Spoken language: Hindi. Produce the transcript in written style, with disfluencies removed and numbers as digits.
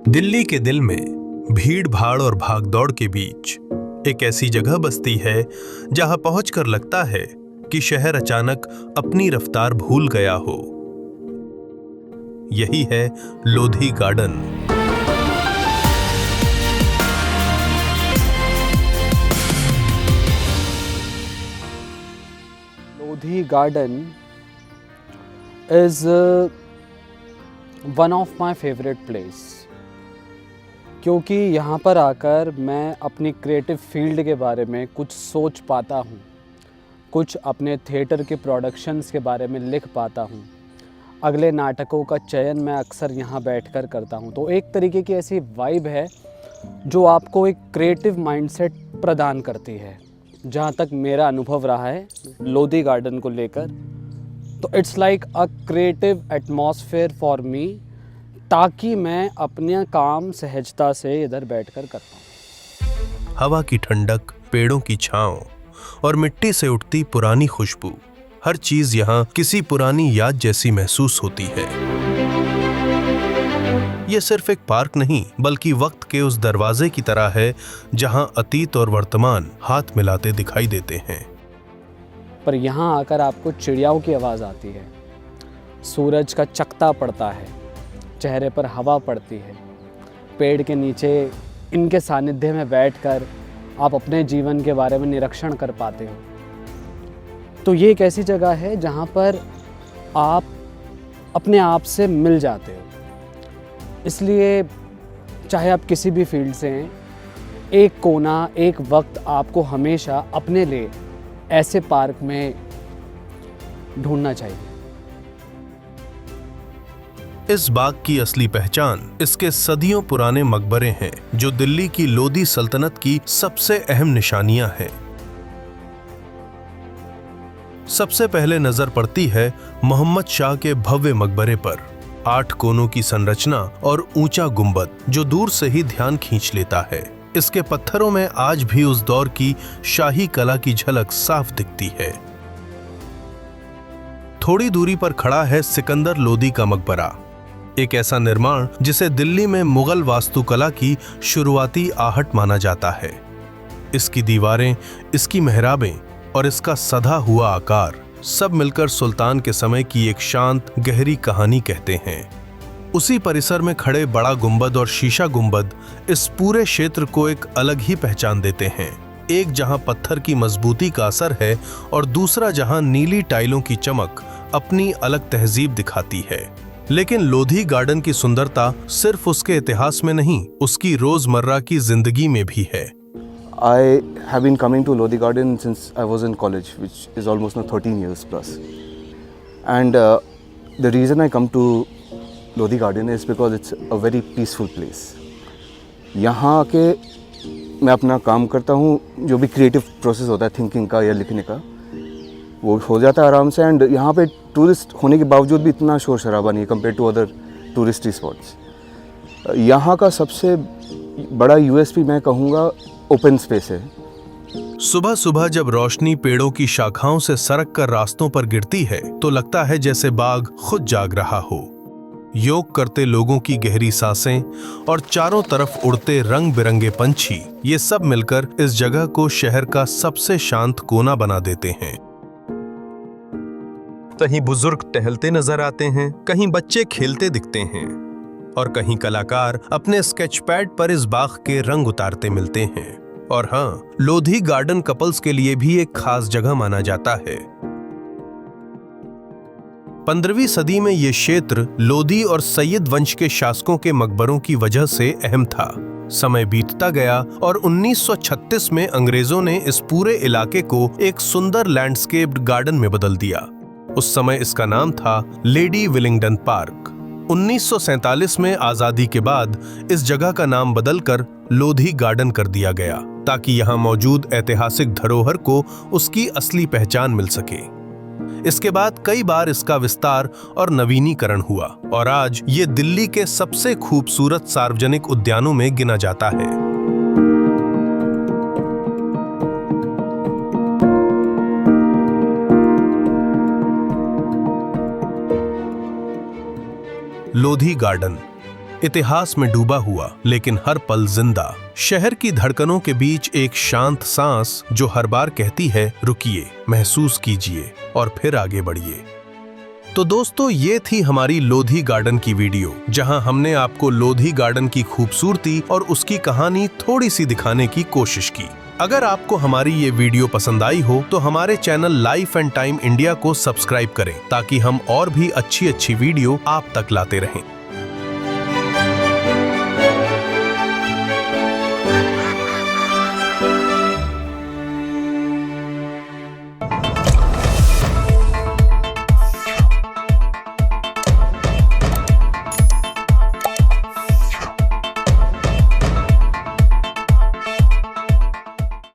दिल्ली के दिल में भीड़ भाड़ और भागदौड़ के बीच एक ऐसी जगह बसती है जहां पहुंचकर लगता है कि शहर अचानक अपनी रफ्तार भूल गया हो। यही है Lodhi garden. Lodhi garden is one of my favorite place, क्योंकि यहाँ पर आकर मैं अपनी क्रिएटिव फील्ड के बारे में कुछ सोच पाता हूँ, कुछ अपने थिएटर के प्रोडक्शंस के बारे में लिख पाता हूँ। अगले नाटकों का चयन मैं अक्सर यहाँ बैठकर करता हूँ। तो एक तरीके की ऐसी वाइब है जो आपको एक क्रिएटिव माइंडसेट प्रदान करती है। जहाँ तक मेरा अनुभव रहा है लोधी गार्डन को लेकर, तो it's like a creative atmosphere for me, ताकि मैं अपने काम सहजता से इधर बैठकर कर पाऊँ। हवा की ठंडक, पेड़ों की छांव और मिट्टी से उठती पुरानी खुशबू, हर चीज यहाँ किसी पुरानी याद जैसी महसूस होती है। ये सिर्फ एक पार्क नहीं, बल्कि वक्त के उस दरवाजे की तरह है जहां अतीत और वर्तमान हाथ मिलाते दिखाई देते हैं। पर यहाँ आकर आपको चिड़ियाओं की आवाज़ आती है, सूरज का चकता पड़ता है, चेहरे पर हवा पड़ती है, पेड़ के नीचे इनके सानिध्य में बैठकर आप अपने जीवन के बारे में निरीक्षण कर पाते हो। तो ये एक ऐसी जगह है जहाँ पर आप अपने आप से मिल जाते हो। इसलिए चाहे आप किसी भी फील्ड से हैं, एक कोना, एक वक्त आपको हमेशा अपने लिए ऐसे पार्क में ढूंढना चाहिए। इस बाग की असली पहचान इसके सदियों पुराने मकबरे हैं, जो दिल्ली की लोधी सल्तनत की सबसे अहम निशानियां हैं। सबसे पहले नजर पड़ती है मोहम्मद शाह के भव्य मकबरे पर। 8 कोनों की संरचना और ऊंचा गुंबद जो दूर से ही ध्यान खींच लेता है। इसके पत्थरों में आज भी उस दौर की शाही कला की झलक साफ दिखती है। थोड़ी दूरी पर खड़ा है सिकंदर लोधी का मकबरा, एक ऐसा निर्माण जिसे दिल्ली में मुगल वास्तुकला की शुरुआती आहट माना जाता है। इसकी दीवारें, इसकी मेहराबें और इसका सधा हुआ आकार सब मिलकर सुल्तान के समय की एक शांत, गहरी कहानी कहते हैं। उसी परिसर में खड़े बड़ा गुंबद और शीशा गुंबद इस पूरे क्षेत्र को एक अलग ही पहचान देते हैं। एक जहां पत्थर की मजबूती का असर है और दूसरा जहां नीली टाइलों की चमक अपनी अलग तहजीब दिखाती है। लेकिन लोधी गार्डन की सुंदरता सिर्फ उसके इतिहास में नहीं, उसकी रोजमर्रा की जिंदगी में भी है। I have been coming to Lodi Garden since I was in college, which is almost now 13 years plus. And the reason I come to Lodi Garden is because it's a very peaceful place. यहाँ आके मैं अपना काम करता हूँ, जो भी क्रिएटिव प्रोसेस होता है थिंकिंग का या लिखने का, वो हो जाता है आराम से। एंड यहाँ पे टूरिस्ट होने के बावजूद भी इतना शोर शराबा नहीं है compare to other touristy spots. यहाँ का सबसे बड़ा यूएसपी मैं कहूँगा ओपन स्पेस है। सुबह सुबह जब रोशनी पेड़ों की शाखाओं से सरक कर रास्तों पर गिरती है तो लगता है जैसे बाग खुद जाग रहा हो। योग करते लोगों की गहरी सांसें और चारों तरफ उड़ते रंग बिरंगे पंछी, ये सब मिलकर इस जगह को शहर का सबसे शांत कोना बना देते हैं। कहीं बुजुर्ग टहलते नजर आते हैं, कहीं बच्चे खेलते दिखते हैं और कहीं कलाकार अपने स्केच पैड पर इस बाग के रंग उतारते मिलते हैं। और हाँ, लोधी गार्डन कपल्स के लिए भी एक खास जगह माना जाता है। 15वीं सदी में यह क्षेत्र लोधी और सैयद वंश के शासकों के मकबरों की वजह से अहम था। समय बीतता गया और 1936 में अंग्रेजों ने इस पूरे इलाके को एक सुंदर लैंडस्केप्ड गार्डन में बदल दिया। उस समय इसका नाम था लेडी विलिंगडन पार्क। 1947 में आजादी के बाद इस जगह का नाम बदलकर लोधी गार्डन कर दिया गया, ताकि यहाँ मौजूद ऐतिहासिक धरोहर को उसकी असली पहचान मिल सके। इसके बाद कई बार इसका विस्तार और नवीनीकरण हुआ और आज ये दिल्ली के सबसे खूबसूरत सार्वजनिक उद्यानों में गिना जाता है। लोधी गार्डन, इतिहास में डूबा हुआ लेकिन हर पल जिंदा। शहर की धड़कनों के बीच एक शांत सांस जो हर बार कहती है रुकिए, महसूस कीजिए और फिर आगे बढ़िए। तो दोस्तों, ये थी हमारी लोधी गार्डन की वीडियो, जहां हमने आपको लोधी गार्डन की खूबसूरती और उसकी कहानी थोड़ी सी दिखाने की कोशिश की। अगर आपको हमारी ये वीडियो पसंद आई हो तो हमारे channel life and time India को सब्सक्राइब करें ताकि हम और भी अच्छी वीडियो आप तक लाते रहें।